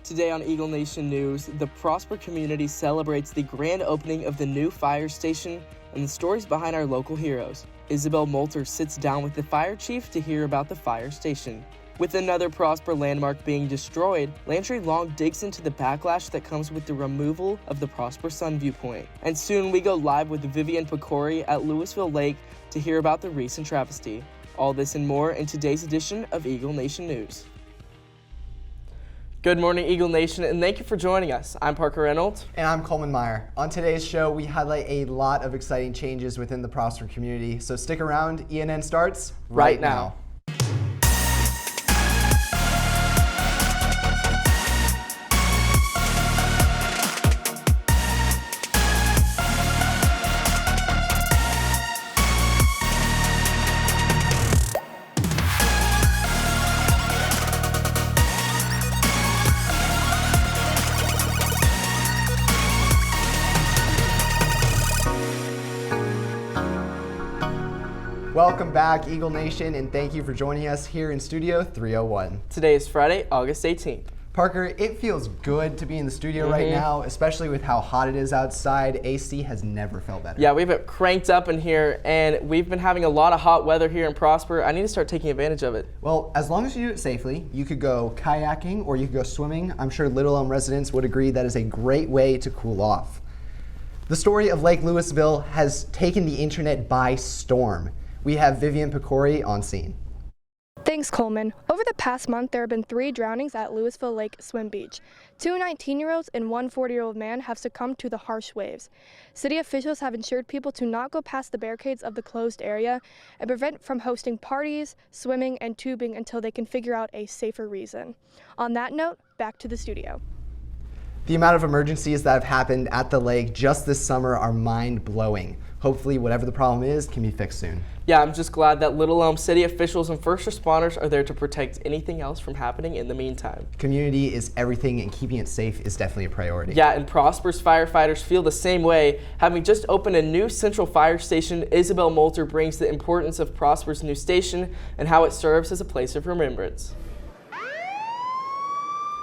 Today on Eagle Nation News, the Prosper community celebrates the grand opening of the new fire station and the stories behind our local heroes. Isabel Moulter sits down with the fire chief to hear about the fire station. With another Prosper landmark being destroyed, Landry Long digs into the backlash that comes with the removal of the Prosper Sun viewpoint. And soon we go live with Vivian Picori at Louisville Lake to hear about the recent travesty. All this and more in today's edition of Eagle Nation News. Good morning, Eagle Nation, and thank you for joining us. I'm Parker Reynolds. And I'm Coleman Meyer. On today's show, we highlight a lot of exciting changes within the Prosper community, so stick around. ENN starts right now. Welcome back, Eagle Nation, and thank you for joining us here in Studio 301. Today is Friday, August 18th. Parker, it feels good to be in the studio right now, especially with how hot it is outside. AC has never felt better. Yeah, we've it cranked up in here, and we've been having a lot of hot weather here in Prosper. I need to start taking advantage of it. Well, as long as you do it safely, you could go kayaking or you could go swimming. I'm sure Little Elm residents would agree that is a great way to cool off. The story of Lake Louisville has taken the internet by storm. We have Vivian Picori on scene. Thanks, Coleman. Over the past month, there have been 3 drownings at Louisville Lake Swim Beach. 2 19-year-olds and 1 40-year-old man have succumbed to the harsh waves. City officials have ensured people to not go past the barricades of the closed area and prevent from hosting parties, swimming, and tubing until they can figure out a safer reason. On that note, back to the studio. The amount of emergencies that have happened at the lake just this summer are mind-blowing. Hopefully, whatever the problem is can be fixed soon. Yeah, I'm just glad that Little Elm City officials and first responders are there to protect anything else from happening in the meantime. Community is everything, and keeping it safe is definitely a priority. Yeah, and Prosper's firefighters feel the same way. Having just opened a new central fire station, Isabel Moulter brings the importance of Prosper's new station and how it serves as a place of remembrance.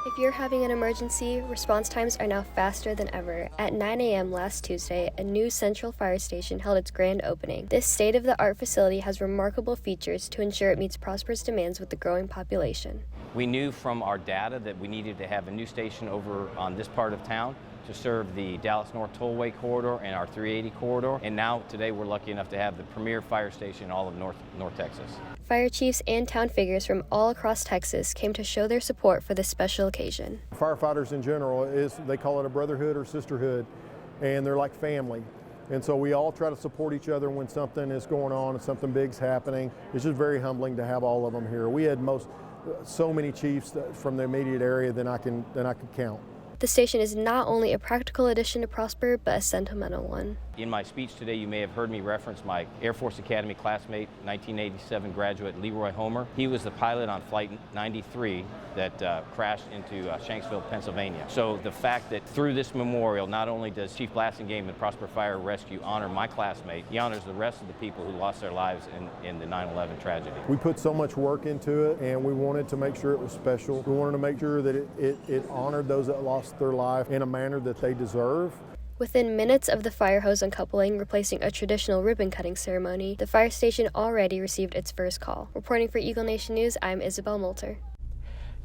If you're having an emergency, response times are now faster than ever. At 9 a.m. last Tuesday, a new central fire station held its grand opening. This state-of-the-art facility has remarkable features to ensure it meets Prosper's demands with the growing population. We knew from our data that we needed to have a new station over on this part of town to serve the Dallas North Tollway corridor and our 380 corridor. And now, today, we're lucky enough to have the premier fire station in all of North Texas. Fire chiefs and town figures from all across Texas came to show their support for this special occasion. Firefighters in general, they call it a brotherhood or sisterhood, and they're like family. And so we all try to support each other when something is going on and something big's happening. It's just very humbling to have all of them here. We had so many chiefs from the immediate area than I can count. The station is not only a practical addition to Prosper, but a sentimental one. In my speech today, you may have heard me reference my Air Force Academy classmate, 1987 graduate Leroy Homer. He was the pilot on Flight 93 that crashed into Shanksville, Pennsylvania. So the fact that through this memorial, not only does Chief Blassingame and Prosper Fire Rescue honor my classmate, he honors the rest of the people who lost their lives in the 9/11 tragedy. We put so much work into it, and we wanted to make sure it was special. We wanted to make sure that it honored those that lost their life in a manner that they deserve. Within minutes of the fire hose uncoupling, replacing a traditional ribbon-cutting ceremony, the fire station already received its first call. Reporting for Eagle Nation News, I'm Isabel Moulter.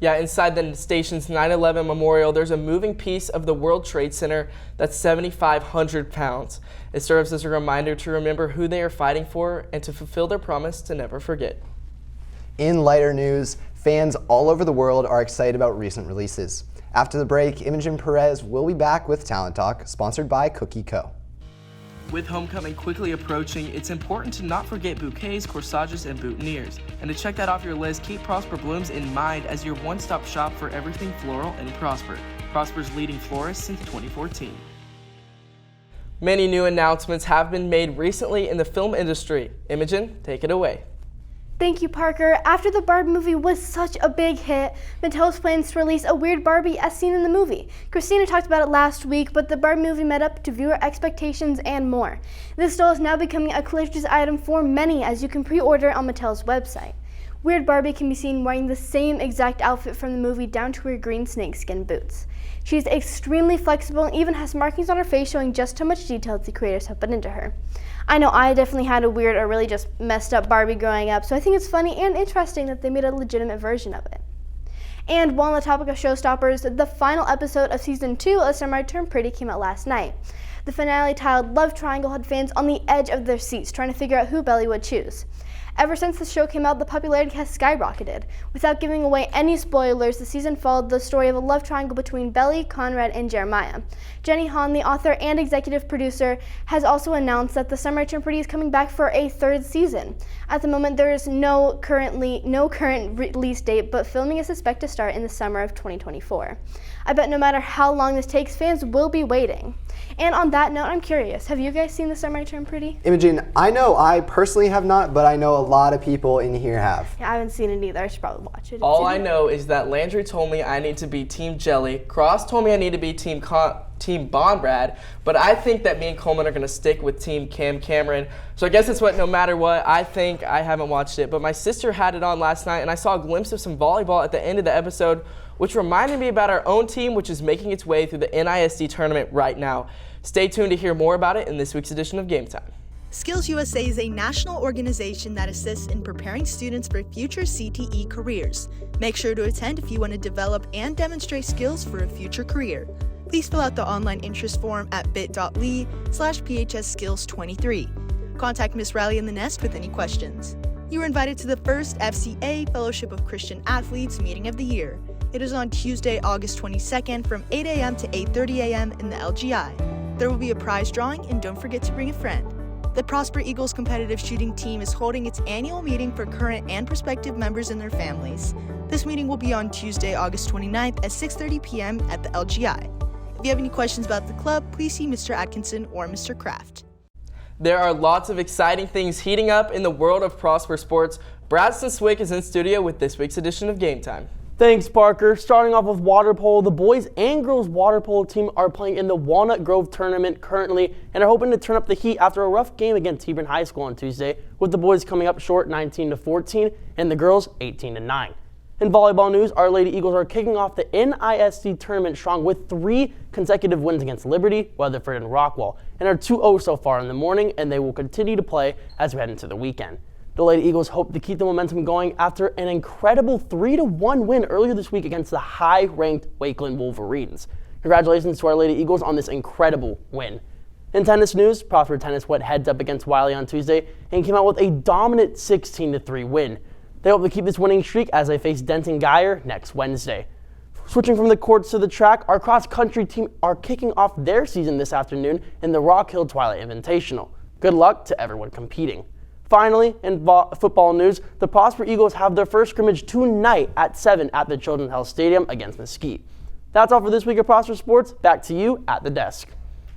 Yeah, inside the station's 9/11 memorial, there's a moving piece of the World Trade Center that's 7,500 pounds. It serves as a reminder to remember who they are fighting for and to fulfill their promise to never forget. In lighter news, fans all over the world are excited about recent releases. After the break, Imogen Perez will be back with Talent Talk, sponsored by Cookie Co. With homecoming quickly approaching, it's important to not forget bouquets, corsages, and boutonnieres. And to check that off your list, keep Prosper Blooms in mind as your one-stop shop for everything floral and Prosper. Prosper's leading florist since 2014. Many new announcements have been made recently in the film industry. Imogen, take it away. Thank you, Parker. After the Barbie movie was such a big hit, Mattel's plans to release a weird Barbie as seen in the movie. Christina talked about it last week, but the Barbie movie met up to viewer expectations and more. This doll is now becoming a collector's item for many, as you can pre-order on Mattel's website. Weird Barbie can be seen wearing the same exact outfit from the movie down to her green snakeskin boots. She's extremely flexible and even has markings on her face showing just how much detail the creators have put into her. I know I definitely had a weird or really just messed up Barbie growing up, so I think it's funny and interesting that they made a legitimate version of it. And while on the topic of showstoppers, the final episode of season 2 of Summer I Turned Pretty came out last night. The finale titled Love Triangle had fans on the edge of their seats trying to figure out who Belly would choose. Ever since the show came out, the popularity has skyrocketed. Without giving away any spoilers, the season followed the story of a love triangle between Belly, Conrad, and Jeremiah. Jenny Han, the author and executive producer, has also announced that The Summer I Turned Pretty is coming back for a 3rd season. At the moment, there is no current release date, but filming is expected to start in the summer of 2024. I bet no matter how long this takes, fans will be waiting. And on that note, I'm curious, have you guys seen The Summer I Turned Pretty? Imogen, I know I personally have not, but I know a lot of people in here have. Yeah, I haven't seen it either. I should probably watch it. All I know is that Landry told me I need to be Team Jelly, Cross told me I need to be Team Bonbrad, but I think that me and Coleman are going to stick with Team Cameron. So I guess it's what no matter what, I think. I haven't watched it, but my sister had it on last night, and I saw a glimpse of some volleyball at the end of the episode, which reminded me about our own team, which is making its way through the NISD tournament right now. Stay tuned to hear more about it in this week's edition of Game Time. Skills USA is a national organization that assists in preparing students for future CTE careers. Make sure to attend if you want to develop and demonstrate skills for a future career. Please fill out the online interest form at bit.ly/PHSskills23. Contact Ms. Riley in the Nest with any questions. You are invited to the first FCA Fellowship of Christian Athletes meeting of the year. It is on Tuesday, August 22nd from 8 a.m. to 8:30 a.m. in the LGI. There will be a prize drawing, and don't forget to bring a friend. The Prosper Eagles competitive shooting team is holding its annual meeting for current and prospective members and their families. This meeting will be on Tuesday, August 29th at 6:30 p.m. at the LGI. If you have any questions about the club, please see Mr. Atkinson or Mr. Kraft. There are lots of exciting things heating up in the world of Prosper Sports. Bradston Swick is in studio with this week's edition of Game Time. Thanks, Parker. Starting off with water polo, the boys and girls water polo team are playing in the Walnut Grove tournament currently and are hoping to turn up the heat after a rough game against Hebron High School on Tuesday, with the boys coming up short 19-14 and the girls 18-9. In volleyball news, our Lady Eagles are kicking off the NISD tournament strong with 3 consecutive wins against Liberty, Weatherford, and Rockwall, and are 2-0 so far in the morning, and they will continue to play as we head into the weekend. The Lady Eagles hope to keep the momentum going after an incredible 3-1 win earlier this week against the high-ranked Wakeland Wolverines. Congratulations to our Lady Eagles on this incredible win. In tennis news, Prosper Tennis went heads up against Wiley on Tuesday and came out with a dominant 16-3 win. They hope to keep this winning streak as they face Denton Geyer next Wednesday. Switching from the courts to the track, our cross-country team are kicking off their season this afternoon in the Rock Hill Twilight Invitational. Good luck to everyone competing. Finally, in football news, the Prosper Eagles have their first scrimmage tonight at 7 at the Children's Health Stadium against Mesquite. That's all for this week of Prosper Sports. Back to you at the desk.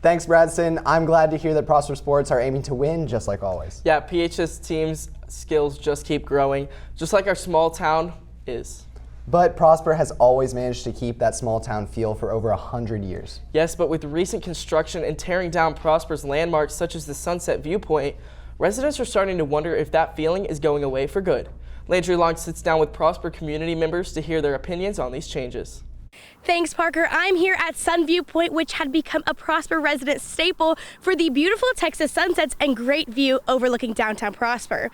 Thanks, Bradston. I'm glad to hear that Prosper Sports are aiming to win, just like always. Yeah, PHS team's skills just keep growing, just like our small town is. But Prosper has always managed to keep that small town feel for over 100 years. Yes, but with recent construction and tearing down Prosper's landmarks such as the Sunset Viewpoint, residents are starting to wonder if that feeling is going away for good. Landry Long sits down with Prosper community members to hear their opinions on these changes. Thanks, Parker. I'm here at Sun Viewpoint, which had become a Prosper resident staple for the beautiful Texas sunsets and great view overlooking downtown Prosper.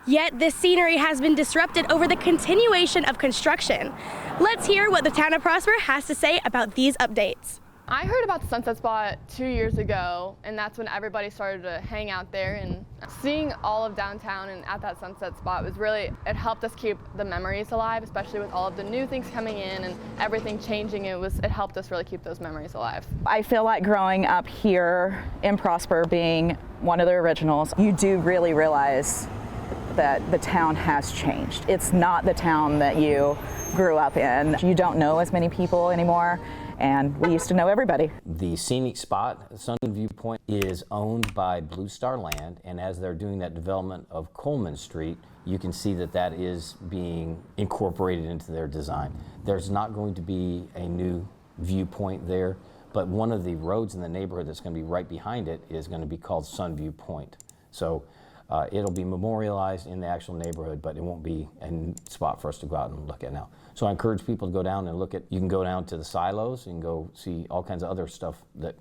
Yet this scenery has been disrupted over the continuation of construction. Let's hear what the town of Prosper has to say about these updates. I heard about the Sunset Spot 2 years ago, and that's when everybody started to hang out there, and seeing all of downtown and at that Sunset Spot was really, it helped us keep the memories alive, especially with all of the new things coming in and everything changing. It helped us really keep those memories alive. I feel like growing up here in Prosper, being one of the originals, you do really realize that the town has changed. It's not the town that you grew up in. You don't know as many people anymore, and we used to know everybody. The scenic spot, Sun Viewpoint, is owned by Blue Star Land, and as they're doing that development of Coleman Street, you can see that that is being incorporated into their design. There's not going to be a new viewpoint there, but one of the roads in the neighborhood that's going to be right behind it is going to be called Sun Viewpoint. So It'll be memorialized in the actual neighborhood, but it won't be a spot for us to go out and look at now. So I encourage people to go down and look at, you can go down to the silos and go see all kinds of other stuff that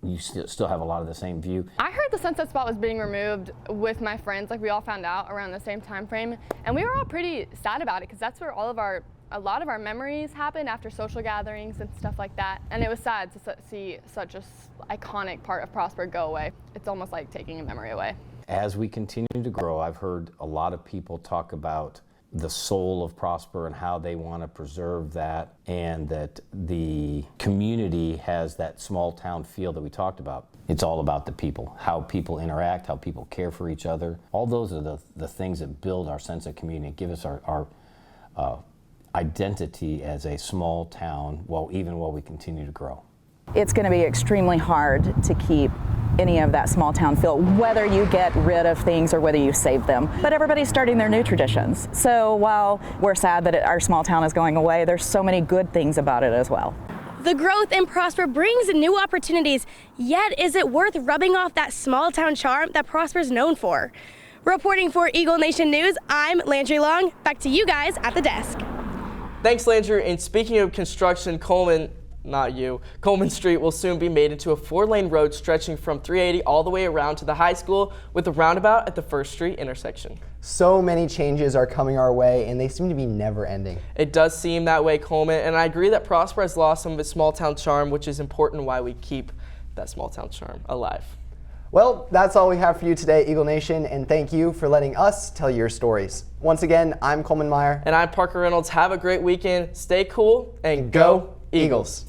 you still have a lot of the same view. I heard the sunset spot was being removed with my friends, like we all found out around the same time frame, and we were all pretty sad about it because that's where a lot of our memories happened after social gatherings and stuff like that, and it was sad to see such a iconic part of Prosper go away. It's almost like taking a memory away. As we continue to grow, I've heard a lot of people talk about the soul of Prosper and how they want to preserve that, and that the community has that small town feel that we talked about. It's all about the people, how people interact, how people care for each other. All those are the things that build our sense of community, give us our identity as a small town, even while we continue to grow. It's going to be extremely hard to keep any of that small town feel, whether you get rid of things or whether you save them. But everybody's starting their new traditions. So while we're sad that our small town is going away, there's so many good things about it as well. The growth in Prosper brings new opportunities, yet is it worth rubbing off that small town charm that Prosper is known for? Reporting for Eagle Nation News, I'm Landry Long. Back to you guys at the desk. Thanks, Landry. And speaking of construction, Coleman Street will soon be made into a 4-lane road stretching from 380 all the way around to the high school with a roundabout at the 1st Street intersection. So many changes are coming our way, and they seem to be never ending. It does seem that way, Coleman, and I agree that Prosper has lost some of its small town charm, which is important why we keep that small town charm alive. Well, that's all we have for you today, Eagle Nation, and thank you for letting us tell your stories. Once again, I'm Coleman Meyer. And I'm Parker Reynolds. Have a great weekend. Stay cool and go Eagles.